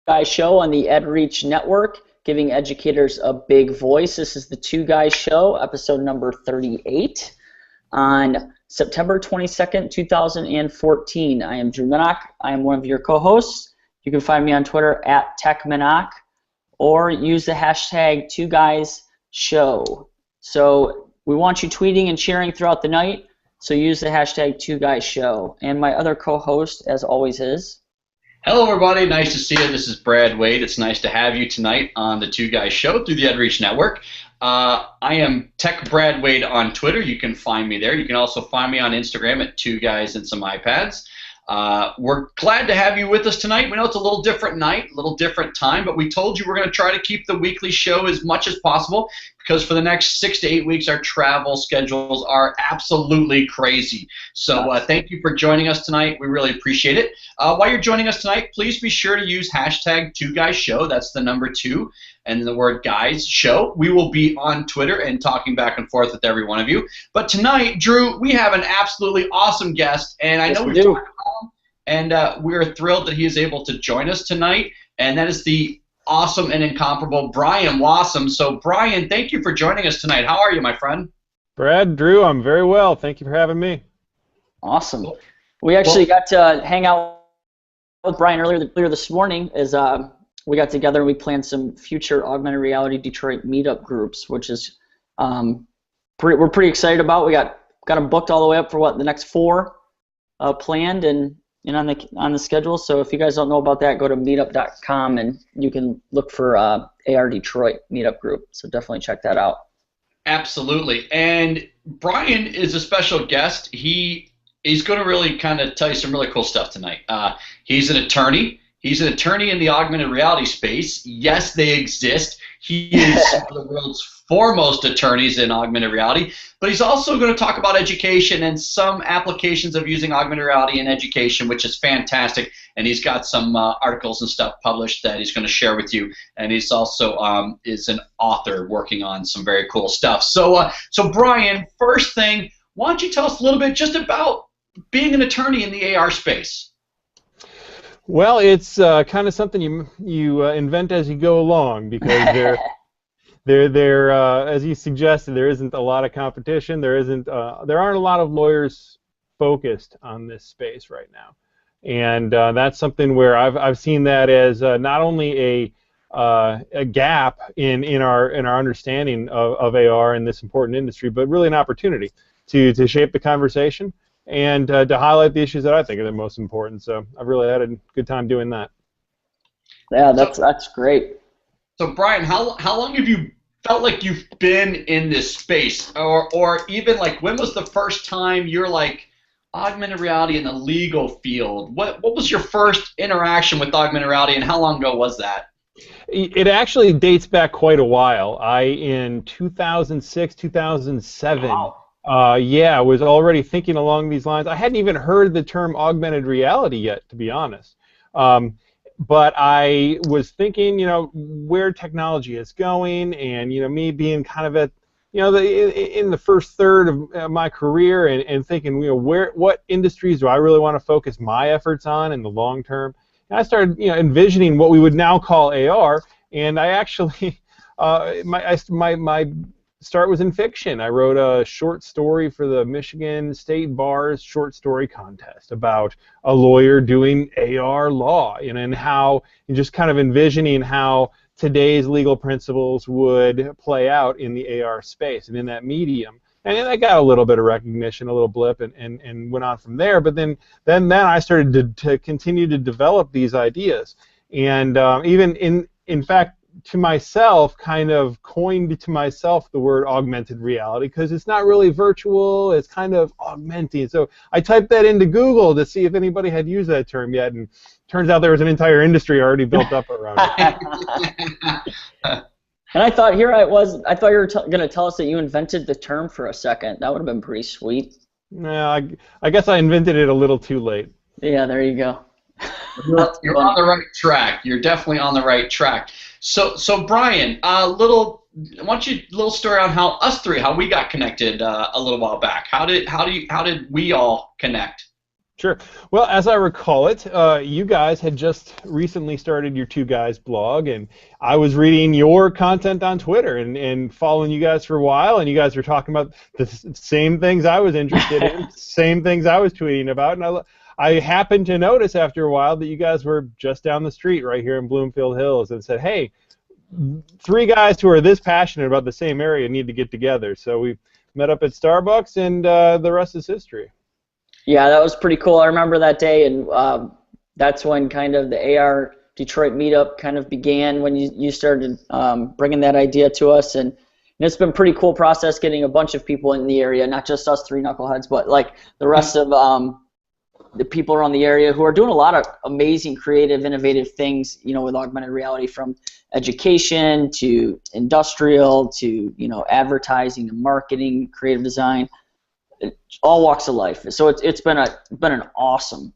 Guys Show on the EdReach Network, giving educators a big voice. This is the Two Guys Show, episode number 38, on September 22nd, 2014. I am Drew Minnock. I am one of your co-hosts. You can find me on Twitter at TechMinnock, or use the hashtag Two Guys Show. So we want you tweeting and sharing throughout the night, so use the hashtag Two Guys Show. And my other co-host, as always, is... Hello, everybody. Nice to see you. This is Brad Wade. It's nice to have you tonight on the Two Guys Show through the EdReach Network. I am Tech Brad Wade on Twitter. You can find me there. You can also find me on Instagram at Two Guys and Some iPads. We're glad to have you with us tonight. We know it's a little different night, a little different time, but we told you we're going to try to keep the weekly show as much as possible because for the next 6 to 8 weeks, our travel schedules are absolutely crazy. So thank you for joining us tonight. We really appreciate it. While you're joining us tonight, please be sure to use hashtag Two Guys Show. That's the number 2 and the word guys show. We will be on Twitter and talking back and forth with every one of you. But tonight, Drew, we have an absolutely awesome guest, and I know we've talked about him, and we're thrilled that he is able to join us tonight, and that is the awesome and incomparable Brian Wassom. So, Brian, thank you for joining us tonight. How are you, my friend? Brad, Drew, I'm very well. Thank you for having me. Awesome. We actually got to hang out with Brian earlier this morning as we got together and we planned some future augmented reality Detroit meetup groups, which is we're pretty excited about. We got them booked all the way up for the next 4 planned and on the schedule. So if you guys don't know about that, go to meetup.com and you can look for AR Detroit meetup group. So definitely check that out. Absolutely. And Brian is a special guest. He's going to really kind of tell you some really cool stuff tonight. He's an attorney. He's an attorney in the augmented reality space. Yes, they exist. He is one of the world's foremost attorneys in augmented reality, but he's also going to talk about education and some applications of using augmented reality in education, which is fantastic. And he's got some articles and stuff published that he's going to share with you. And he's also is an author working on some very cool stuff. So, Brian, first thing, why don't you tell us a little bit just about being an attorney in the AR space? Well, it's kind of something you invent as you go along because as you suggested, there isn't a lot of competition. There aren't a lot of lawyers focused on this space right now, and that's something where I've seen that as not only a gap in our understanding of AR in this important industry, but really an opportunity to shape the conversation and to highlight the issues that I think are the most important. So I've really had a good time doing that. Yeah, that's great. So Brian, how long have you felt like you've been in this space, or even like when was the first time you're like augmented reality in the legal field? What was your first interaction with augmented reality, and how long ago was that? It actually dates back quite a while. In 2006, 2007. Wow. I was already thinking along these lines. I hadn't even heard the term augmented reality yet, to be honest. But I was thinking, where technology is going, and me being kind of at, in the first third of my career, and thinking, what industries do I really want to focus my efforts on in the long term? And I started, envisioning what we would now call AR, and I actually, my start was in fiction. I wrote a short story for the Michigan State Bar's short story contest about a lawyer doing AR law, and how, and just kind of envisioning how today's legal principles would play out in the AR space and in that medium. And I got a little bit of recognition, a little blip, and went on from there. But then I started to continue to develop these ideas, and even in fact, to myself, kind of coined to myself the word augmented reality, because it's not really virtual, it's kind of augmenting. So I typed that into Google to see if anybody had used that term yet, and turns out there was an entire industry already built up around it. And I thought you were going to tell us that you invented the term for a second. That would have been pretty sweet. No, I guess I invented it a little too late. Yeah, there you go. You're on the right track. You're definitely on the right track. So Brian, why don't you a little story on how we got connected a little while back? How did we all connect? Sure. Well, as I recall it, you guys had just recently started your Two Guys blog, and I was reading your content on Twitter and following you guys for a while, and you guys were talking about the same things I was interested in, same things I was tweeting about, and I happened to notice after a while that you guys were just down the street right here in Bloomfield Hills, and said, hey, three guys who are this passionate about the same area need to get together. So we met up at Starbucks, and the rest is history. Yeah, that was pretty cool. I remember that day, and that's when kind of the AR Detroit meetup kind of began, when you started bringing that idea to us, and it's been a pretty cool process getting a bunch of people in the area, not just us three knuckleheads, but like the rest of the people around the area who are doing a lot of amazing, creative, innovative things, with augmented reality, from education to industrial to advertising and marketing, creative design. All walks of life. So it's been an awesome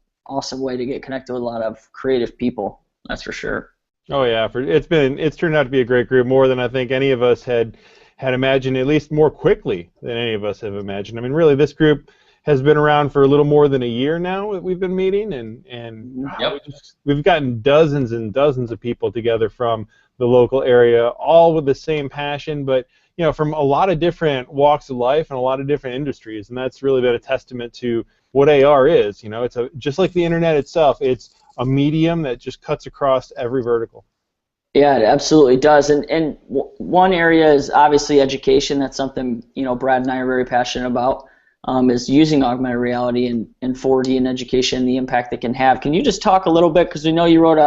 way to get connected with a lot of creative people. That's for sure. Oh yeah, it's turned out to be a great group, more than I think any of us had imagined, at least more quickly than any of us have imagined. I mean, really, this group has been around for a little more than a year now that we've been meeting, and Yep. we've gotten dozens and dozens of people together from the local area, all with the same passion, but from a lot of different walks of life and a lot of different industries, and that's really been a testament to what AR is. It's just like the internet itself. It's a medium that just cuts across every vertical. Yeah, it absolutely does. And one area is obviously education. That's something Brad and I are very passionate about. Is using augmented reality and 4D in education, the impact it can have. Can you just talk a little bit, because we know you wrote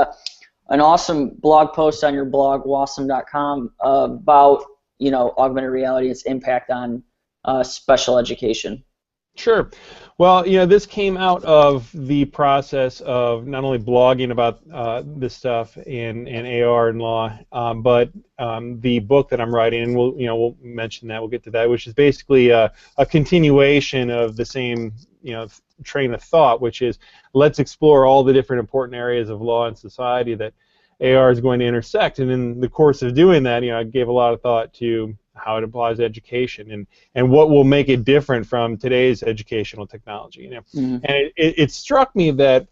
an awesome blog post on your blog, wassom.com, about augmented reality, its impact on special education? Sure. Well, this came out of the process of not only blogging about this stuff in AR and law, but the book that I'm writing, and we'll mention that. We'll get to that, which is basically a continuation of the same train of thought, which is let's explore all the different important areas of law and society that AR is going to intersect. And in the course of doing that, I gave a lot of thought to how it applies to education and what will make it different from today's educational technology. Mm-hmm. And it struck me that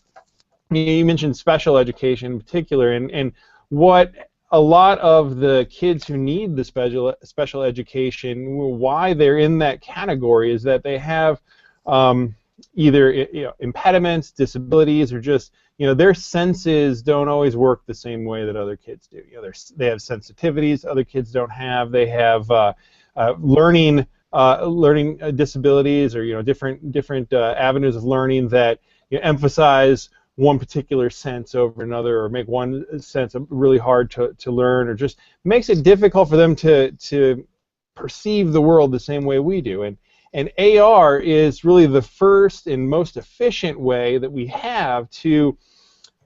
you mentioned special education in particular, and what a lot of the kids who need the special education, why they're in that category, is that they have either impediments, disabilities, or just their senses don't always work the same way that other kids do. They have sensitivities other kids don't have. They have learning disabilities, or different avenues of learning that emphasize one particular sense over another, or make one sense really hard to learn, or just makes it difficult for them to perceive the world the same way we do. And AR is really the first and most efficient way that we have to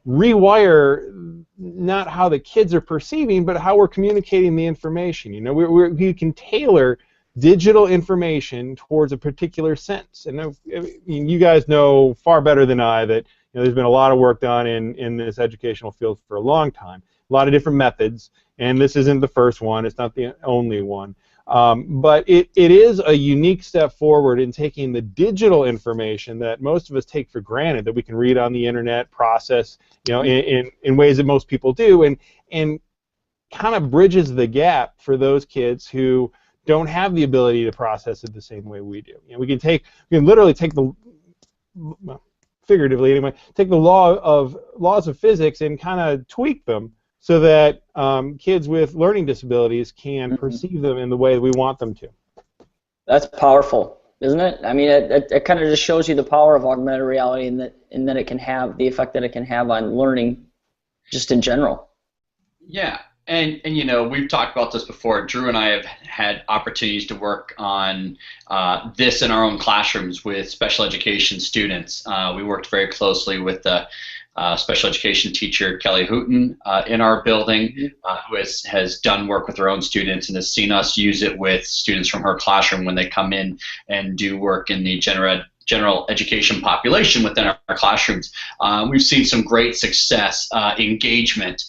rewire not how the kids are perceiving, but how we're communicating the information. We can tailor digital information towards a particular sense. And you guys know far better than I that there's been a lot of work done in this educational field for a long time. A lot of different methods, and this isn't the first one. It's not the only one. But it is a unique step forward in taking the digital information that most of us take for granted, that we can read on the internet, process, in ways that most people do, and kind of bridges the gap for those kids who don't have the ability to process it the same way we do. We can literally take figuratively anyway, take the laws of physics and kind of tweak them so that kids with learning disabilities can perceive them in the way we want them to. That's powerful, isn't it? I mean, it kind of just shows you the power of augmented reality, and that it can have the effect that it can have on learning just in general. Yeah, and we've talked about this before. Drew and I have had opportunities to work on this in our own classrooms with special education students. We worked very closely with the special education teacher Kelly Hooten in our building, who has done work with her own students and has seen us use it with students from her classroom when they come in and do work in the general education population within our classrooms. We've seen some great success, engagement,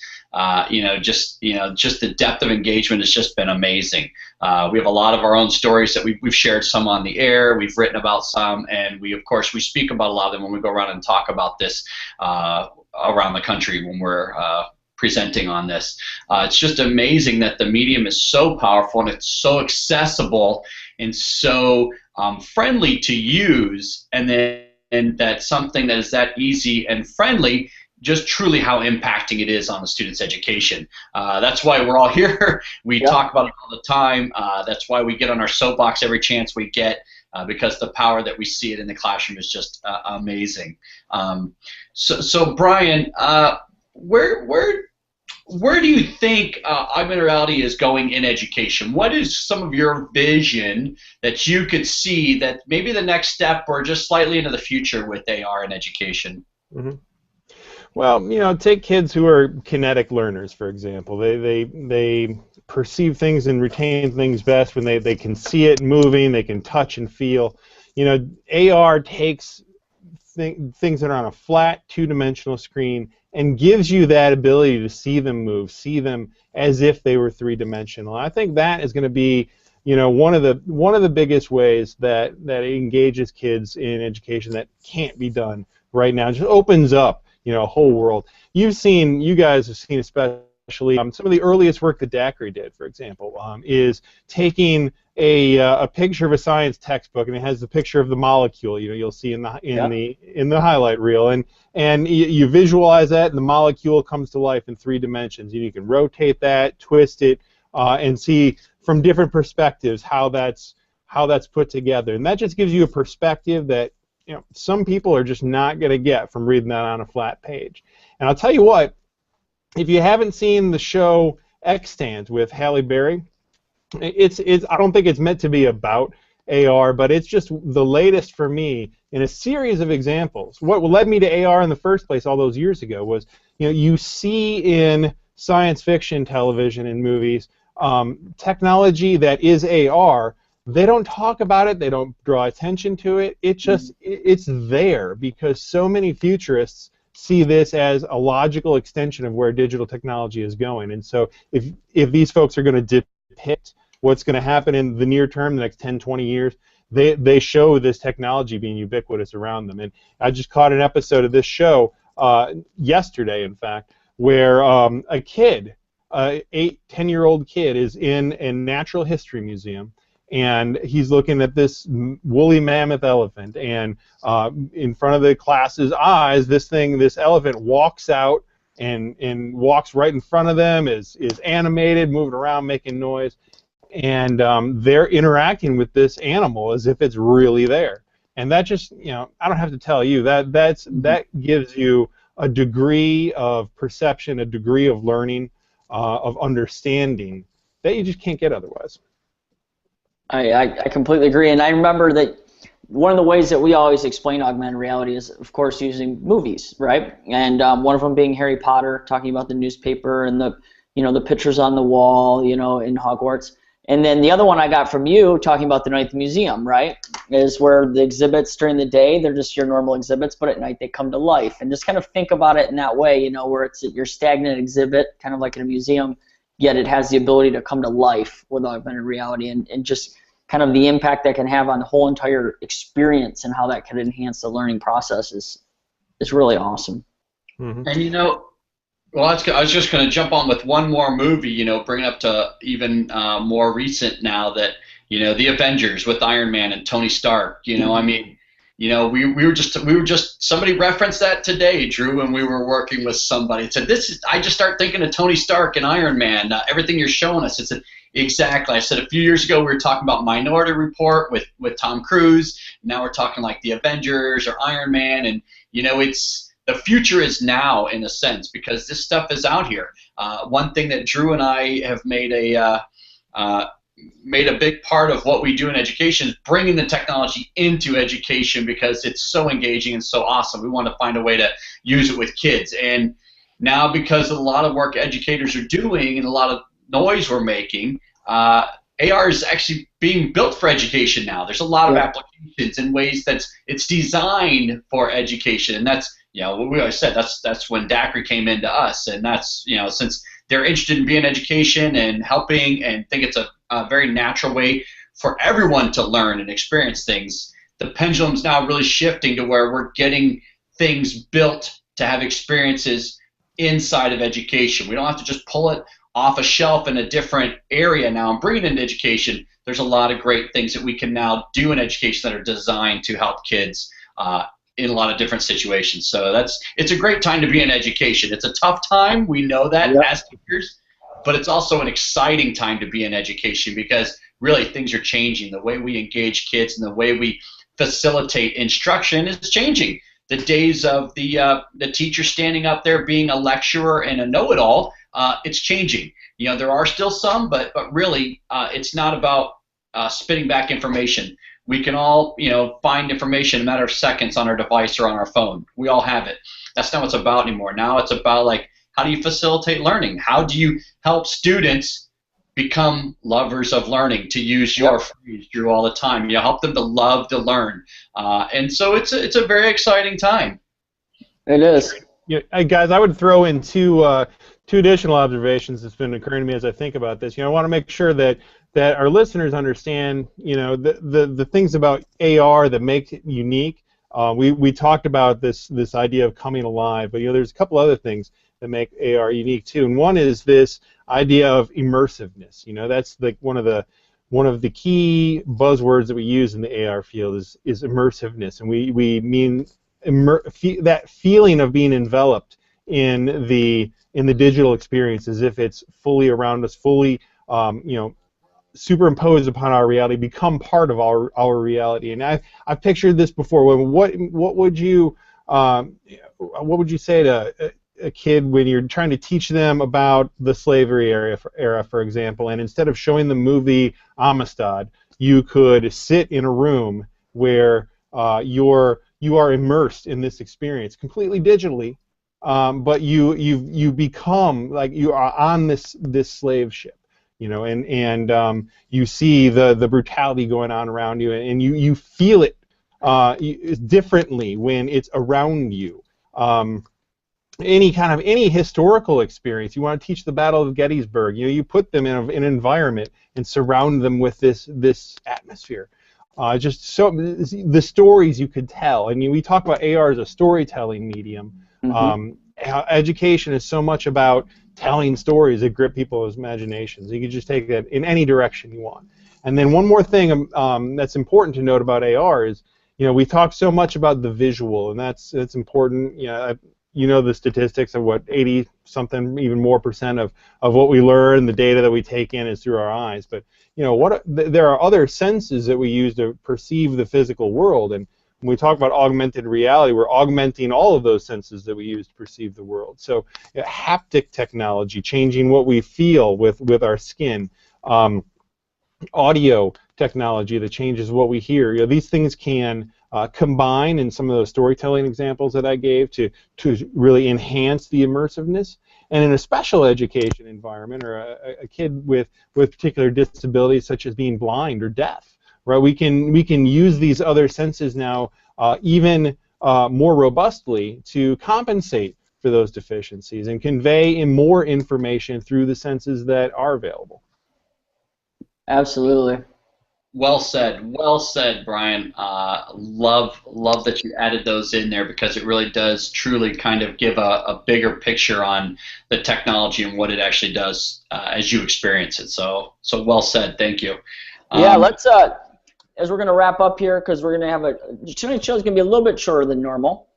just the depth of engagement has just been amazing. We have a lot of our own stories that we've shared some on the air. We've written about some, and we speak about a lot of them when we go around and talk about this around the country when we're presenting on this. It's just amazing that the medium is so powerful and it's so accessible and so friendly to use, and that something that is that easy and friendly, just truly how impacting it is on the student's education. That's why we're all here. We talk about it all the time. That's why we get on our soapbox every chance we get, because the power that we see it in the classroom is just amazing. So Brian, where do you think augmented reality is going in education? What is some of your vision that you could see that maybe the next step or just slightly into the future with AR in education? Mm-hmm. Well, take kids who are kinetic learners, for example. They perceive things and retain things best when they can see it moving, they can touch and feel. AR takes things that are on a flat, two-dimensional screen and gives you that ability to see them move, see them as if they were three-dimensional. I think that is going to be, one of the biggest ways that it engages kids in education that can't be done right now. It just opens up, a whole world. You guys have seen especially some of the earliest work that Dacre did, for example, is taking a picture of a science textbook, and it has the picture of the molecule. You'll see in the highlight reel, and you visualize that, and the molecule comes to life in 3 dimensions. You can rotate that, twist it, and see from different perspectives how that's put together, and that just gives you a perspective that some people are just not going to get from reading that on a flat page. And I'll tell you what, if you haven't seen the show Extant with Halle Berry, I don't think it's meant to be about AR, but it's just the latest for me in a series of examples. What led me to AR in the first place all those years ago was, you see in science fiction television and movies technology that is AR. They don't talk about it. They don't draw attention to it. It's there because so many futurists see this as a logical extension of where digital technology is going. And so if these folks are going to depict what's going to happen in the near term, the next 10, 20 years, they show this technology being ubiquitous around them. And I just caught an episode of this show yesterday, in fact, where a kid, 10-year-old kid, is in a natural history museum, and he's looking at this woolly mammoth elephant, and in front of the class's eyes, this elephant walks out and walks right in front of them, is animated, moving around, making noise, and they're interacting with this animal as if it's really there. And that just, I don't have to tell you, that gives you a degree of perception, a degree of learning, of understanding that you just can't get otherwise. I completely agree, and I remember that one of the ways that we always explain augmented reality is, of course, using movies, right? And one of them being Harry Potter, talking about the newspaper and the pictures on the wall, in Hogwarts. And then the other one I got from you, talking about the Ninth Museum, right, is where the exhibits during the day, they're just your normal exhibits, but at night they come to life. And just kind of think about it in that way, where it's your stagnant exhibit, kind of like in a museum, yet it has the ability to come to life with augmented reality, and just kind of the impact that can have on the whole entire experience and how that can enhance the learning process is really awesome. Mm-hmm. And well, I was just going to jump on with one more movie, bring it up to even more recent now, that the Avengers with Iron Man and Tony Stark. I mean, we were just somebody referenced that today, Drew, when we were working with somebody. It said I just start thinking of Tony Stark and Iron Man. Everything you're showing us. It said exactly. I said a few years ago we were talking about Minority Report with Tom Cruise. Now we're talking like the Avengers or Iron Man, and the future is now, in a sense, because this stuff is out here. One thing that Drew and I have made a big part of what we do in education is bringing the technology into education, because it's so engaging and so awesome. We want to find a way to use it with kids. And now, because of a lot of work educators are doing and a lot of noise we're making, AR is actually being built for education now. There's a lot of applications and ways that it's designed for education, and that's We always said that's when DACRI came into us, and that's since they're interested in being education and helping, and think it's a very natural way for everyone to learn and experience things. The pendulum's now really shifting to where we're getting things built to have experiences inside of education. We don't have to just pull it off a shelf in a different area now and bring it into education. There's a lot of great things that we can now do in education that are designed to help kids in a lot of different situations. So it's a great time to be in education. It's a tough time, we know that as teachers, but it's also an exciting time to be in education because really things are changing. The way we engage kids and the way we facilitate instruction is changing. The days of the teacher standing up there being a lecturer and a know-it-all, it's changing. There are still some, but really it's not about spitting back information. We can all find information in a matter of seconds on our device or on our phone. We all have it. That's not what it's about anymore. Now it's about how do you facilitate learning? How do you help students become lovers of learning, to use your phrase, Drew, all the time? You help them to love to learn. And so it's a very exciting time. It is. Guys, I would throw in two additional observations that's been occurring to me as I think about this. I want to make sure that our listeners understand, the things about AR that make it unique. We talked about this idea of coming alive, but there's a couple other things that make AR unique too. And one is this idea of immersiveness. That's one of the key buzzwords that we use in the AR field is immersiveness, and we mean that feeling of being enveloped in the digital experience as if it's fully around us, fully superimposed upon our reality, become part of our reality. And I've pictured this before. What would you say to a kid when you're trying to teach them about the slavery era, for example, and instead of showing the movie Amistad, you could sit in a room where you are immersed in this experience completely digitally, but you become like you are on this slave ship. And you see the brutality going on around you, and you feel it differently when it's around you. Any historical experience, you want to teach the Battle of Gettysburg, you put them in an environment and surround them with this atmosphere. Just so the stories you could tell. I mean, we talk about AR as a storytelling medium. Education is so much about telling stories that grip people's imaginations. You can just take that in any direction you want. And then one more thing that's important to note about AR is, we talk so much about the visual, and that's important. The statistics of what 80-something, even more percent of what we learn, the data that we take in is through our eyes. But there are other senses that we use to perceive the physical world, and when we talk about augmented reality, we're augmenting all of those senses that we use to perceive the world. So haptic technology, changing what we feel with our skin, audio technology that changes what we hear. These things can combine in some of those storytelling examples that I gave to really enhance the immersiveness. And in a special education environment, or a kid with particular disabilities such as being blind or deaf, right? We can use these other senses now even more robustly to compensate for those deficiencies and convey more information through the senses that are available. Absolutely. Well said, Brian. Love that you added those in there, because it really does truly kind of give a bigger picture on the technology and what it actually does as you experience it. So well said. Thank you. Yeah, let's as we're going to wrap up here, because we're going to have tonight's show is going to be a little bit shorter than normal,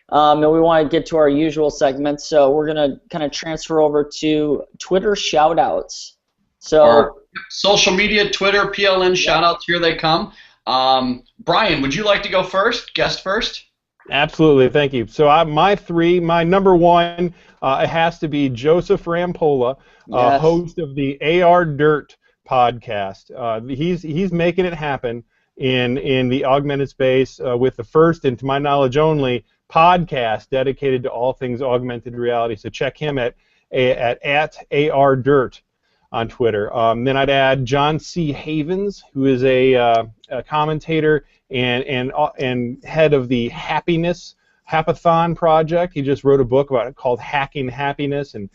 and we want to get to our usual segments. So we're going to kind of transfer over to Twitter shout-outs. So. Our social media, Twitter, PLN shout-outs, here they come. Brian, would you like to go first? Guest first? Absolutely, thank you. So my number one, it has to be Joseph Rampolla, Yes. host of the AR Dirt podcast. He's making it happen in the augmented space with the first, and to my knowledge only, podcast dedicated to all things augmented reality. So check him at AR Dirt on Twitter. Then I'd add John C. Havens, who is a commentator and head of the Happiness Hackathon project. He just wrote a book about it called Hacking Happiness, and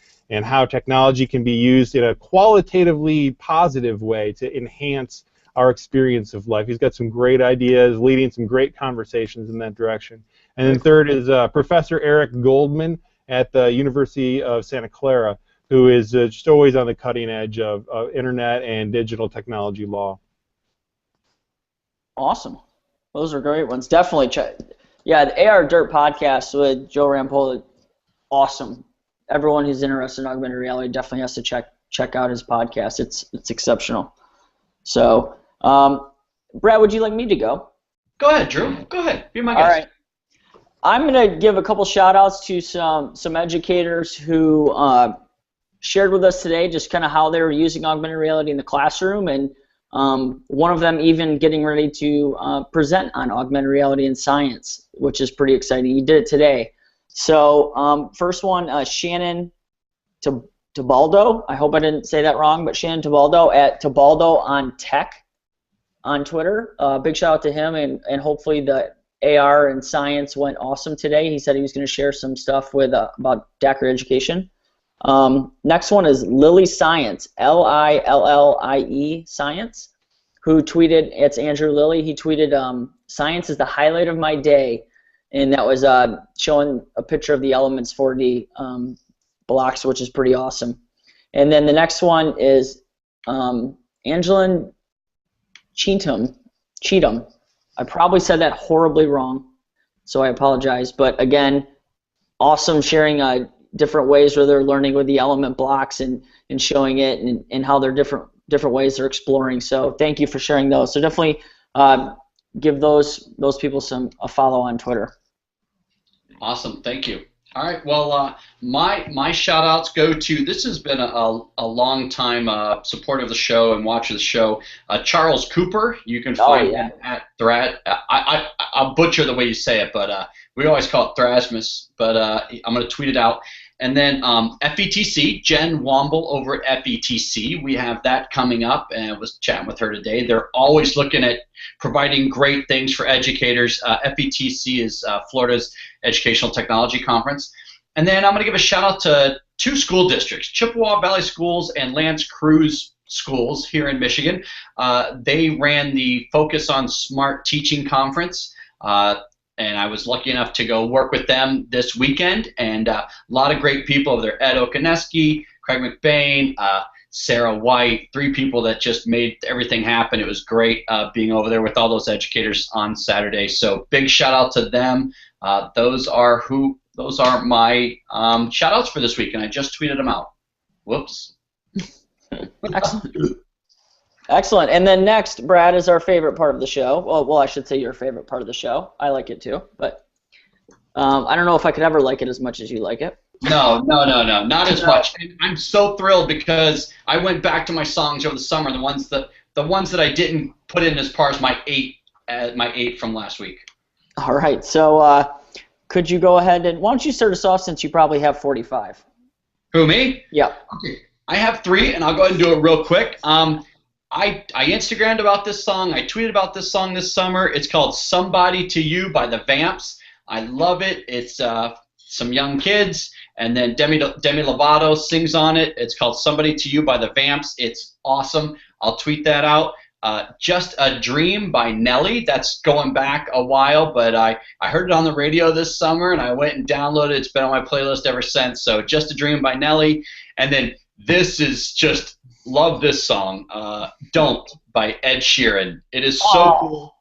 how technology can be used in a qualitatively positive way to enhance our experience of life. He's got some great ideas, leading some great conversations in that direction. And then third is Professor Eric Goldman at the University of Santa Clara, who is just always on the cutting edge of internet and digital technology law. Awesome. Those are great ones. Definitely check. Yeah, the AR Dirt podcast with Joe Rampola, awesome. Everyone who's interested in augmented reality definitely has to check out his podcast. It's exceptional. So, Brad, would you like me to go? Go ahead, Drew. Go ahead. Be my guest. All right. I'm going to give a couple shout-outs to some educators who shared with us today just kind of how they were using augmented reality in the classroom, and one of them even getting ready to present on augmented reality in science, which is pretty exciting. He did it today. So first one, Shannon Tabaldo. I hope I didn't say that wrong, but Shannon Tabaldo at Tabaldo on Tech on Twitter. Big shout out to him, and hopefully the AR and science went awesome today. He said he was going to share some stuff with about DACR education. Next one is Lilly Science, Lillie Science, who tweeted, it's Andrew Lilly, he tweeted, science is the highlight of my day, and that was showing a picture of the Elements 4D blocks, which is pretty awesome. And then the next one is Angelin Cheatham. I probably said that horribly wrong, so I apologize. But again, awesome sharing different ways where they're learning with the element blocks and showing it and how they're different ways they're exploring. So thank you for sharing those. So definitely give those people a follow on Twitter. Awesome, thank you. All right, well, my shout-outs go to, this has been a long time supporter of the show and watcher of the show, Charles Cooper. You can find him at I'll butcher the way you say it, but we always call it Thrasmus, but I'm going to tweet it out. And then FETC, Jen Womble over at FETC, we have that coming up, and I was chatting with her today. They're always looking at providing great things for educators. FETC is Florida's Educational Technology Conference. And then I'm going to give a shout out to two school districts, Chippewa Valley Schools and L'Anse Creuse Schools here in Michigan. They ran the Focus on Smart Teaching Conference. And I was lucky enough to go work with them this weekend, and a lot of great people over there. Ed Okaneski, Craig McBain, Sarah White, three people that just made everything happen. It was great being over there with all those educators on Saturday. So big shout out to them. Those are my shout outs for this week, and I just tweeted them out. Whoops. Excellent. Excellent. And then next, Brad, is our favorite part of the show. Well, I should say your favorite part of the show. I like it too, but I don't know if I could ever like it as much as you like it. No, not as much. And I'm so thrilled because I went back to my songs over the summer, the ones that I didn't put in as part of my eight from last week. All right. So could you go ahead and why don't you start us off since you probably have 45? Who, me? Yeah. Okay. I have 3, and I'll go ahead and do it real quick. I Instagrammed about this song. I tweeted about this song this summer. It's called Somebody to You by the Vamps. I love it. It's some young kids, and then Demi Lovato sings on it. It's called Somebody to You by the Vamps. It's awesome. I'll tweet that out. Just a Dream by Nelly. That's going back a while, but I heard it on the radio this summer, and I went and downloaded it. It's been on my playlist ever since. So Just a Dream by Nelly. And then this is just... love this song, Don't by Ed Sheeran. It is so cool.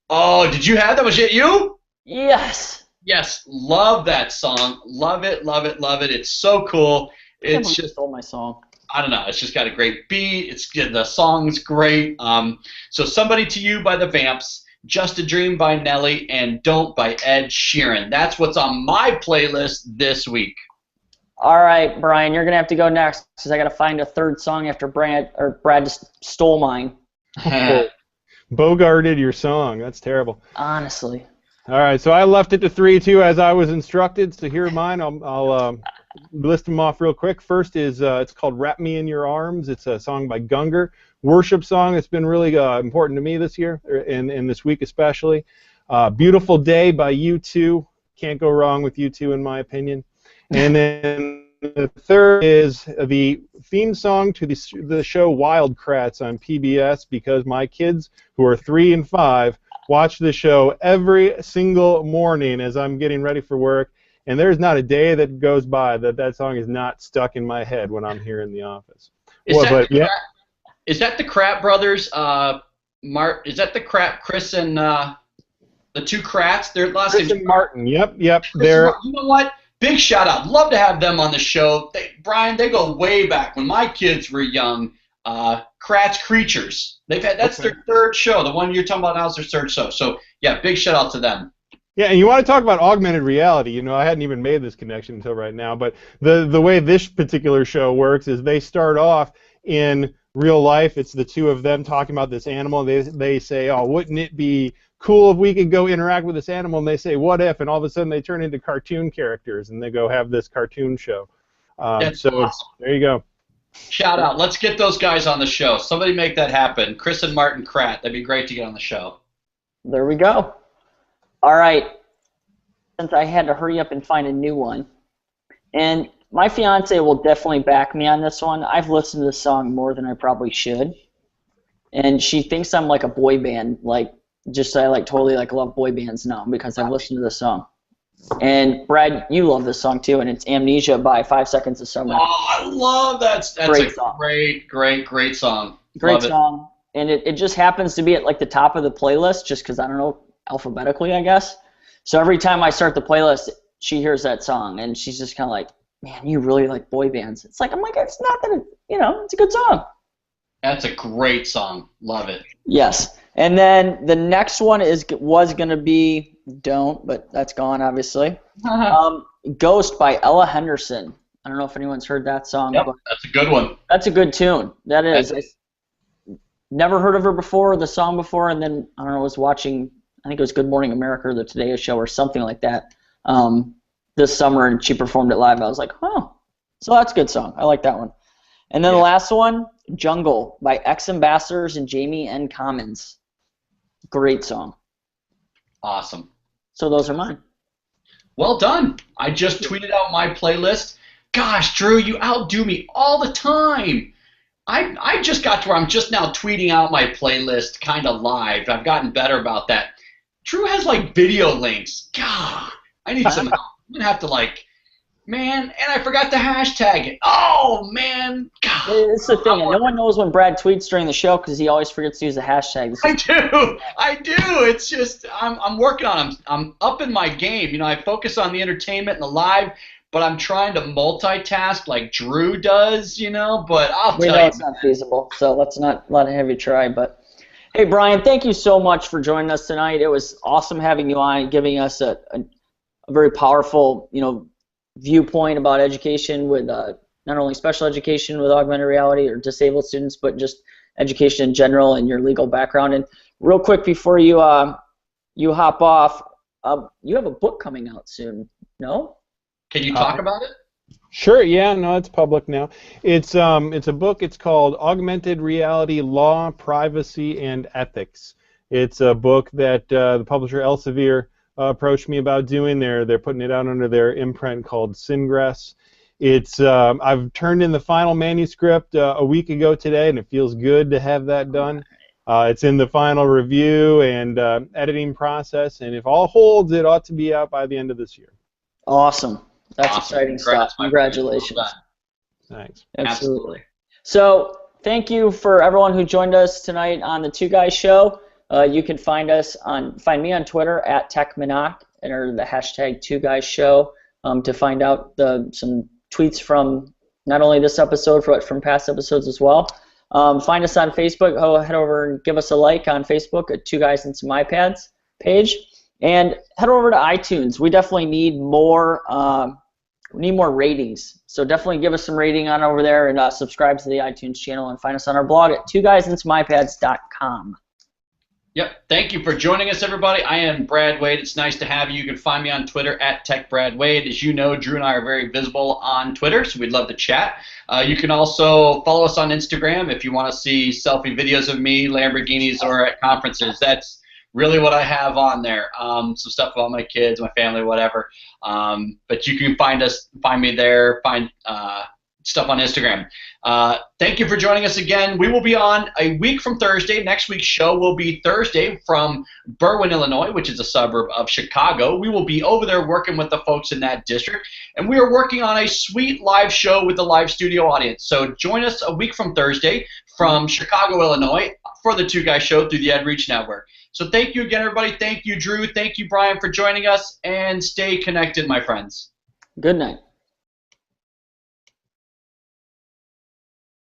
Oh, did you have that? Was it you? Yes. Yes, love that song. Love it, love it, love it. It's so cool. It's just stole my song. I don't know. It's just got a great beat. The song's great. So Somebody to You by the Vamps, Just a Dream by Nelly, and Don't by Ed Sheeran. That's what's on my playlist this week. All right, Brian, you're gonna have to go next because I gotta find a third song after Brad just stole mine. Bogarted your song. That's terrible. Honestly. All right, so I left it to 3 too, as I was instructed. So here are mine. I'll list them off real quick. First is it's called "Wrap Me in Your Arms." It's a song by Gunger, worship song. It's been really important to me this year and this week especially. "Beautiful Day" by U2. Can't go wrong with you two, in my opinion. And then the third is the theme song to the show Wild Kratts on PBS, because my kids, who are 3 and 5, watch the show every single morning as I'm getting ready for work. And there's not a day that goes by that song is not stuck in my head when I'm here in the office. Is that the Kratt brothers? Is that the Kratt, Chris and the two Kratts? Their last Chris name's and Martin. Yep. You know what? Big shout out. Love to have them on the show. Brian, they go way back when my kids were young. Kratt's Creatures. That's their third show. The one you're talking about now is their third show. So yeah, big shout out to them. Yeah, and you want to talk about augmented reality. You know, I hadn't even made this connection until right now, but the way this particular show works is they start off in real life. It's the two of them talking about this animal. They say, oh, wouldn't it be cool if we could go interact with this animal? And they say, what if? And all of a sudden they turn into cartoon characters, and they go have this cartoon show. That's so awesome. There you go. Shout out. Let's get those guys on the show. Somebody make that happen. Chris and Martin Kratt. That'd be great to get on the show. There we go. All right. Since I had to hurry up and find a new one, and my fiance will definitely back me on this one. I've listened to this song more than I probably should, and she thinks I'm like a boy band, totally love boy bands now because I've listened to this song. And Brad, you love this song too, and it's "Amnesia" by 5 Seconds of Summer. Oh, I love that. That's great a song. Great song. Great song, and it just happens to be at like the top of the playlist, just because I don't know, alphabetically, I guess. So every time I start the playlist, she hears that song, and she's just kind of like, "Man, you really like boy bands." It's like, I'm like, it's not that it's a good song. That's a great song. Love it. Yes. And then the next one was going to be Don't, but that's gone, obviously. Ghost by Ella Henderson. I don't know if anyone's heard that song. Yep, but that's a good one. That's a good tune. That is. I never heard of her before, the song before, and then, I don't know, I was watching, I think it was Good Morning America or the Today Show or something like that this summer, and she performed it live. I was like, oh, so that's a good song. I like that one. And then the last one, Jungle by Ex-Ambassadors and Jamie N. Commons. Great song. Awesome. So those are mine. Well done. I just tweeted out my playlist. Gosh, Drew, you outdo me all the time. I just got to where I'm just now tweeting out my playlist kind of live. I've gotten better about that. Drew has like video links. God, I need some help. I'm going to have to man, and I forgot to hashtag it. Oh, man. God. It's the thing. No one knows when Brad tweets during the show because he always forgets to use the hashtag. I do. It's just I'm working on them. I'm upping my game. I focus on the entertainment and the live, but I'm trying to multitask like Drew does, but I'll tell you. It's not feasible, so let's not let him have you try. But, hey, Brian, thank you so much for joining us tonight. It was awesome having you on, giving us a very powerful, viewpoint about education with not only special education with augmented reality or disabled students, but just education in general and your legal background. And real quick before you hop off, you have a book coming out soon, no? Can you talk about it? Sure. Yeah. No, it's public now. It's a book. It's called Augmented Reality: Law, Privacy, and Ethics. It's a book that the publisher Elsevier approached me about doing. They're putting it out under their imprint called Syngress. It's I've turned in the final manuscript a week ago today, and it feels good to have that done. It's in the final review and editing process, and if all holds, it ought to be out by the end of this year. Awesome. That's exciting stuff. Congratulations. Thanks. Absolutely. So thank you for everyone who joined us tonight on the Two Guys Show. You can find me on Twitter at TechMinoc, enter the hashtag Two Guys Show to find out some tweets from not only this episode, but from past episodes as well. Find us on Facebook. Head over and give us a like on Facebook at Two Guys and Some iPads page, and head over to iTunes. We definitely need more ratings. So definitely give us some rating on over there and subscribe to the iTunes channel and find us on our blog at twoguysandsomeipads.com. Yep. Thank you for joining us, everybody. I am Brad Wade. It's nice to have you. You can find me on Twitter at TechBradWade. As you know, Drew and I are very visible on Twitter, so we'd love to chat. You can also follow us on Instagram if you want to see selfie videos of me, Lamborghinis, or at conferences. That's really what I have on there. Some stuff about my kids, my family, whatever. But you can find me there, find stuff on Instagram. Thank you for joining us again. We will be on a week from Thursday. Next week's show will be Thursday from Berwyn, Illinois, which is a suburb of Chicago. We will be over there working with the folks in that district, and we are working on a sweet live show with the live studio audience. So join us a week from Thursday from Chicago, Illinois, for the Two Guys Show through the EdReach Network. So thank you again, everybody. Thank you, Drew. Thank you, Brian, for joining us, and stay connected, my friends. Good night.